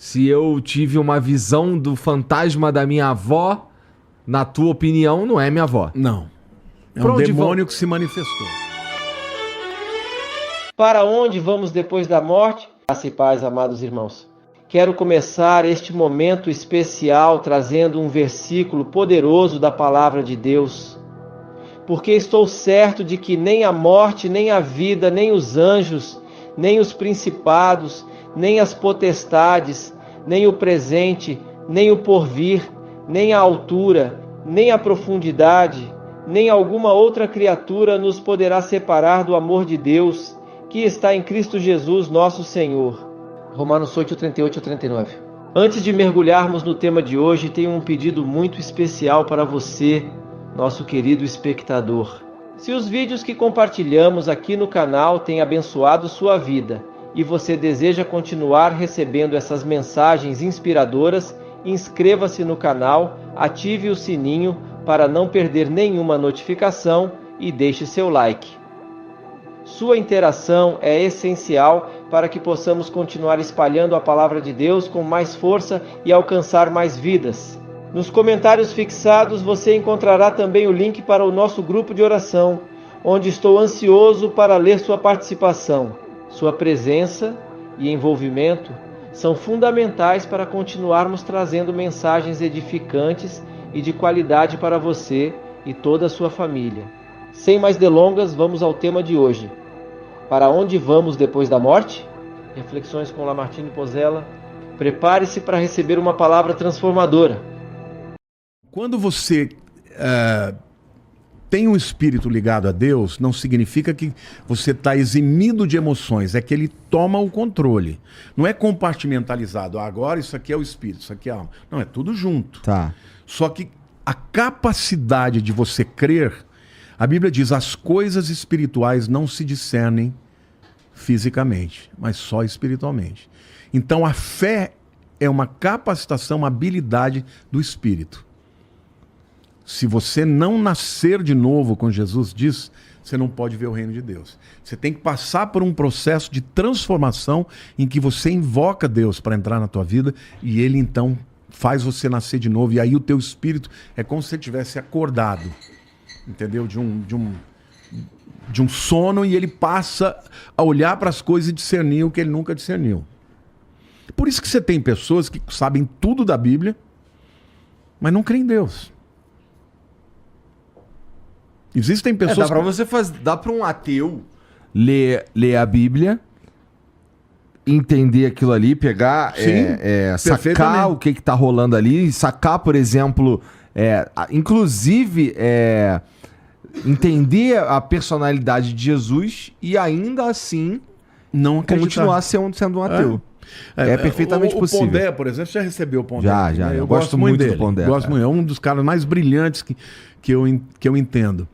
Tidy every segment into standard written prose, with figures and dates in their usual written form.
Se eu tive uma visão do fantasma da minha avó, na tua opinião, não é minha avó. Não. É Pra um onde demônio que se manifestou. Para onde vamos depois da morte? Graça e paz, amados irmãos. Quero começar este momento especial trazendo um versículo poderoso da palavra de Deus. Porque estou certo de que nem a morte, nem a vida, nem os anjos, nem os principados, nem as potestades, nem o presente, nem o porvir, nem a altura, nem a profundidade, nem alguma outra criatura nos poderá separar do amor de Deus, que está em Cristo Jesus, nosso Senhor. Romanos 8, 38 e 39. Antes de mergulharmos no tema de hoje, tenho um pedido muito especial para você, nosso querido espectador. Se os vídeos que compartilhamos aqui no canal têm abençoado sua vida e você deseja continuar recebendo essas mensagens inspiradoras, inscreva-se no canal, ative o sininho para não perder nenhuma notificação e deixe seu like. Sua interação é essencial para que possamos continuar espalhando a palavra de Deus com mais força e alcançar mais vidas. Nos comentários fixados você encontrará também o link para o nosso grupo de oração, onde estou ansioso para ler sua participação. Sua presença e envolvimento são fundamentais para continuarmos trazendo mensagens edificantes e de qualidade para você e toda a sua família. Sem mais delongas, vamos ao tema de hoje. Para onde vamos depois da morte? Reflexões com Lamartine Pozella. Prepare-se para receber uma palavra transformadora. Quando você tem um espírito ligado a Deus, não significa que você está eximido de emoções, é que ele toma o controle. Não é compartimentalizado. Agora isso aqui é o espírito, isso aqui é a alma. Não, é tudo junto. Tá. Só que a capacidade de você crer, a Bíblia diz, as coisas espirituais não se discernem fisicamente, mas só espiritualmente. Então a fé é uma capacitação, uma habilidade do espírito. Se você não nascer de novo, como Jesus diz, você não pode ver o reino de Deus. Você tem que passar por um processo de transformação em que você invoca Deus para entrar na tua vida e Ele então faz você nascer de novo. E aí o teu espírito é como se você tivesse acordado, entendeu? De um sono, e ele passa a olhar para as coisas e discernir o que ele nunca discerniu. Por isso que você tem pessoas que sabem tudo da Bíblia, mas não creem em Deus. Existem pessoas... Dá para um ateu ler a Bíblia, entender aquilo ali, pegar, sacar o que está rolando ali, sacar, por exemplo, inclusive entender a personalidade de Jesus e ainda assim não continuar sendo um ateu. É perfeitamente possível. O Pondé, por exemplo, você já recebeu o Pondé? Já. Eu gosto muito dele. do Pondé. Gosto muito. É um dos caras mais brilhantes que eu entendo.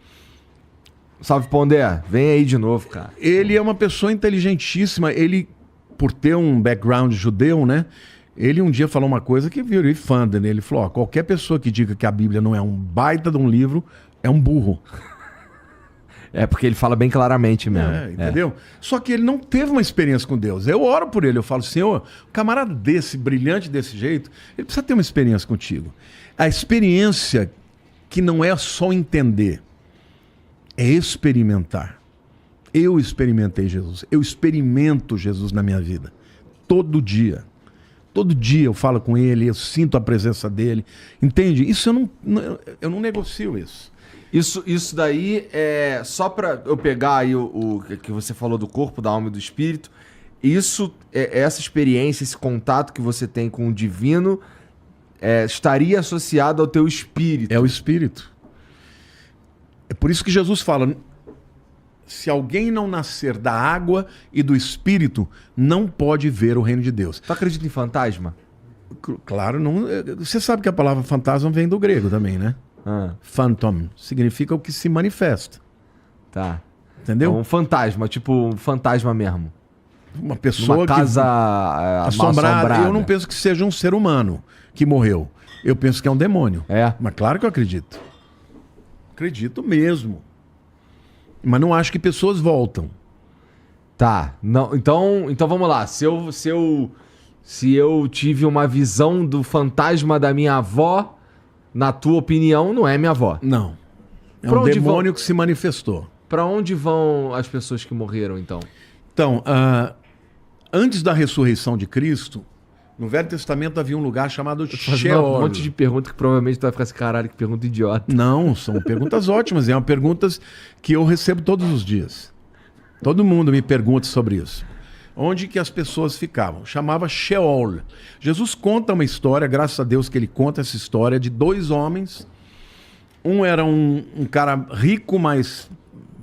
Salve, Pondé. Vem aí de novo, cara. Ele é uma pessoa inteligentíssima. Ele, por ter um background judeu, né? Ele um dia falou uma coisa que virou fã dele. Ele falou, ó, qualquer pessoa que diga que a Bíblia não é um baita de um livro, é um burro. É porque ele fala bem claramente mesmo. Entendeu? Só que ele não teve uma experiência com Deus. Eu oro por ele, eu falo, Senhor, um camarada desse, brilhante desse jeito, ele precisa ter uma experiência contigo. A experiência que não é só entender, é experimentar. Eu experimentei Jesus. Eu experimento Jesus na minha vida. Todo dia. Todo dia eu falo com ele, eu sinto a presença dele. Entende? Isso eu não negocio isso. Isso daí é só para eu pegar aí o que você falou do corpo, da alma e do espírito. Isso, essa experiência, esse contato que você tem com o divino estaria associado ao teu espírito. É o espírito. É por isso que Jesus fala, se alguém não nascer da água e do espírito, não pode ver o reino de Deus. Tu acredita em fantasma? Claro, não. Você sabe que a palavra fantasma vem do grego também, né? Phantom significa o que se manifesta. Tá. Entendeu? Um fantasma, tipo um fantasma mesmo. Uma pessoa uma casa assombrada. Eu não penso que seja um ser humano que morreu. Eu penso que é um demônio. Mas claro que eu acredito. Acredito mesmo. Mas não acho que pessoas voltam. Tá. Não, então vamos lá. Se Se eu tive uma visão do fantasma da minha avó, na tua opinião, não é minha avó. Não. É Pra um onde demônio vão? que se manifestou. Pra onde vão as pessoas que morreram, então? Então, antes da ressurreição de Cristo, no Velho Testamento havia um lugar chamado Fazendo Sheol. um monte de perguntas que provavelmente tu vai ficar assim, caralho, que pergunta idiota. Não, são perguntas ótimas. É uma perguntas que eu recebo todos os dias. Todo mundo me pergunta sobre isso. Onde que as pessoas ficavam? Chamava Sheol. Jesus conta uma história, graças a Deus que ele conta essa história, de 2 homens. Um era um cara rico, mas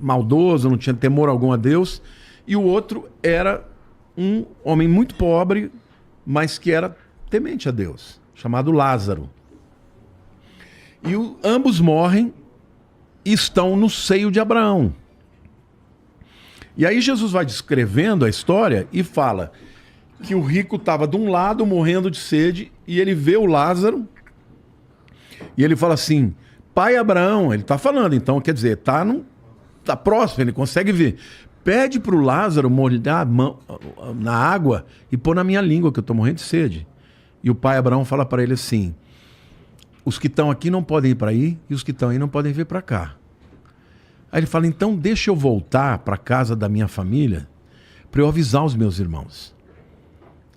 maldoso, não tinha temor algum a Deus. E o outro era um homem muito pobre, mas que era temente a Deus, chamado Lázaro. E ambos morrem e estão no seio de Abraão. E aí Jesus vai descrevendo a história e fala que o rico estava de um lado morrendo de sede e ele vê o Lázaro e ele fala assim, pai Abraão, ele está falando, então quer dizer, tá próximo, ele consegue ver. Pede para o Lázaro molhar a mão na água e pôr na minha língua, que eu estou morrendo de sede. E o pai Abraão fala para ele assim, os que estão aqui não podem ir para aí e os que estão aí não podem vir para cá. Aí ele fala, então deixa eu voltar para a casa da minha família para eu avisar os meus irmãos.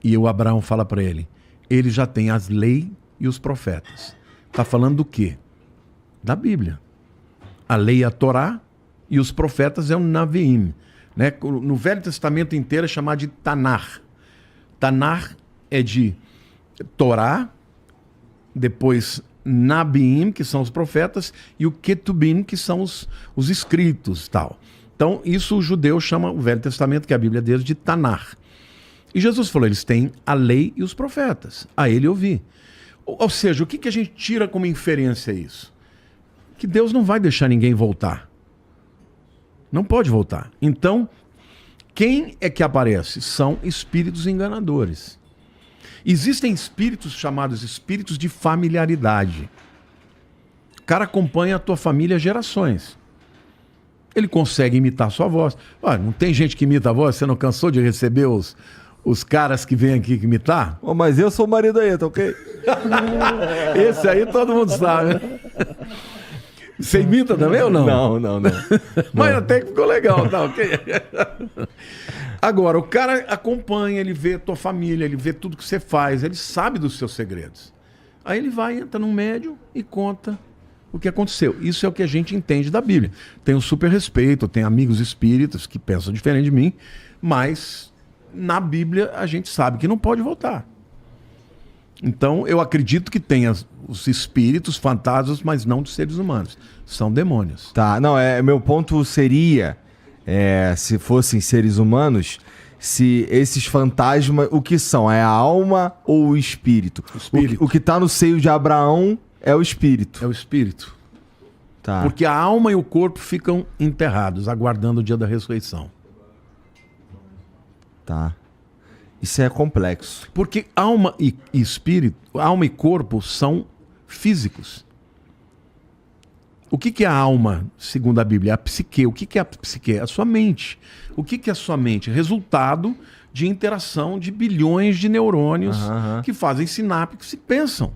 E o Abraão fala para ele, ele já tem as leis e os profetas. Está falando do quê? Da Bíblia. A lei é a Torá e os profetas é o Naviim. Né? No Velho Testamento inteiro é chamado de Tanar. Tanar é de Torá, depois Nabiim, que são os profetas, e o Ketubim, que são os escritos. Tal. Então, isso o judeu chama, o Velho Testamento, que é a Bíblia deles, de Tanar. E Jesus falou, eles têm a lei e os profetas. A ele ouvir. Ou seja, o que a gente tira como inferência isso? Que Deus não vai deixar ninguém voltar. Não pode voltar. Então, quem é que aparece? São espíritos enganadores. Existem espíritos chamados espíritos de familiaridade. O cara acompanha a tua família gerações. Ele consegue imitar a sua voz. Não tem gente que imita a voz? Você não cansou de receber os caras que vêm aqui imitar? Oh, mas eu sou o marido aí, tá ok? Esse aí todo mundo sabe. Você imita também ou não? Não. Mas até que ficou legal, tá ok? Agora, o cara acompanha, ele vê a tua família, ele vê tudo que você faz, ele sabe dos seus segredos. Aí ele vai, entra num médium e conta o que aconteceu. Isso é o que a gente entende da Bíblia. Tenho super respeito, tenho amigos espíritas que pensam diferente de mim, mas na Bíblia a gente sabe que não pode voltar. Então, eu acredito que tenha os espíritos, fantasmas, mas não dos seres humanos. São demônios. Tá, não, meu ponto seria, se fossem seres humanos, se esses fantasmas, o que são? É a alma ou o espírito? O que tá no seio de Abraão é o espírito. É o espírito. Tá. Porque a alma e o corpo ficam enterrados, aguardando o dia da ressurreição. Tá. Isso é complexo. Porque alma e espírito, alma e corpo são físicos. O que é a alma, segundo a Bíblia? A psique. O que é a psique? A sua mente. O que é a sua mente? Resultado de interação de bilhões de neurônios que fazem sinapses e pensam.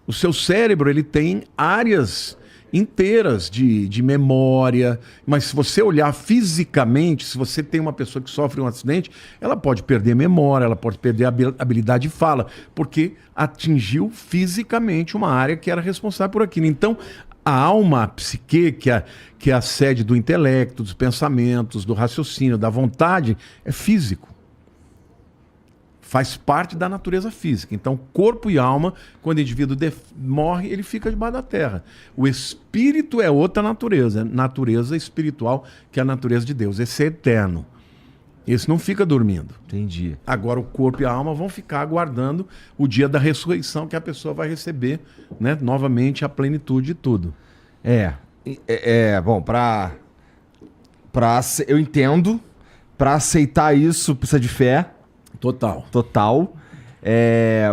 O seu cérebro ele tem áreas inteiras de memória, mas se você olhar fisicamente, se você tem uma pessoa que sofre um acidente, ela pode perder memória, ela pode perder a habilidade de fala, porque atingiu fisicamente uma área que era responsável por aquilo. Então, a alma, a psique, que é a sede do intelecto, dos pensamentos, do raciocínio, da vontade, é físico. Faz parte da natureza física. Então, corpo e alma, quando o indivíduo morre, ele fica debaixo da terra. O espírito é outra natureza, natureza espiritual, que é a natureza de Deus. Esse é eterno. Esse não fica dormindo. Entendi. Agora, o corpo e a alma vão ficar aguardando o dia da ressurreição, que a pessoa vai receber, né, novamente a plenitude de tudo. Bom, eu entendo, para aceitar isso precisa de fé. Total.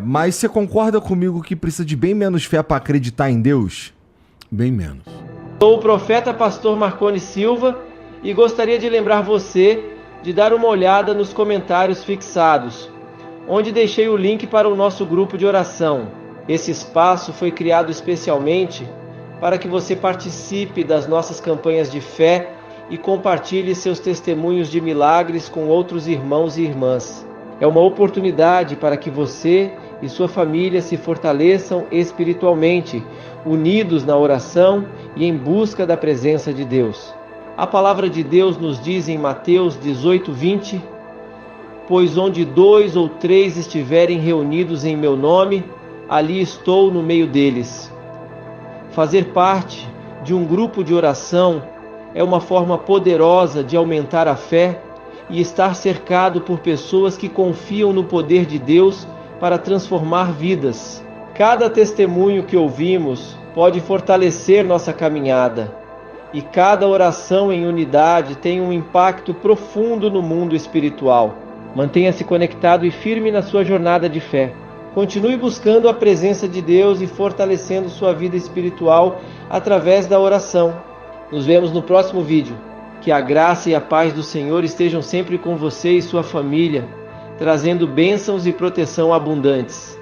Mas você concorda comigo que precisa de bem menos fé para acreditar em Deus? Bem menos. Sou o profeta Pastor Marconi Silva e gostaria de lembrar você de dar uma olhada nos comentários fixados. onde deixei o link para o nosso grupo de oração. Esse espaço foi criado especialmente para que você participe das nossas campanhas de fé e compartilhe seus testemunhos de milagres com outros irmãos e irmãs. É uma oportunidade para que você e sua família se fortaleçam espiritualmente, unidos na oração e em busca da presença de Deus. A palavra de Deus nos diz em Mateus 18:20: pois onde 2 ou 3 estiverem reunidos em meu nome, ali estou no meio deles. Fazer parte de um grupo de oração é uma forma poderosa de aumentar a fé e estar cercado por pessoas que confiam no poder de Deus para transformar vidas. Cada testemunho que ouvimos pode fortalecer nossa caminhada, e cada oração em unidade tem um impacto profundo no mundo espiritual. Mantenha-se conectado e firme na sua jornada de fé. Continue buscando a presença de Deus e fortalecendo sua vida espiritual através da oração. Nos vemos no próximo vídeo. Que a graça e a paz do Senhor estejam sempre com você e sua família, trazendo bênçãos e proteção abundantes.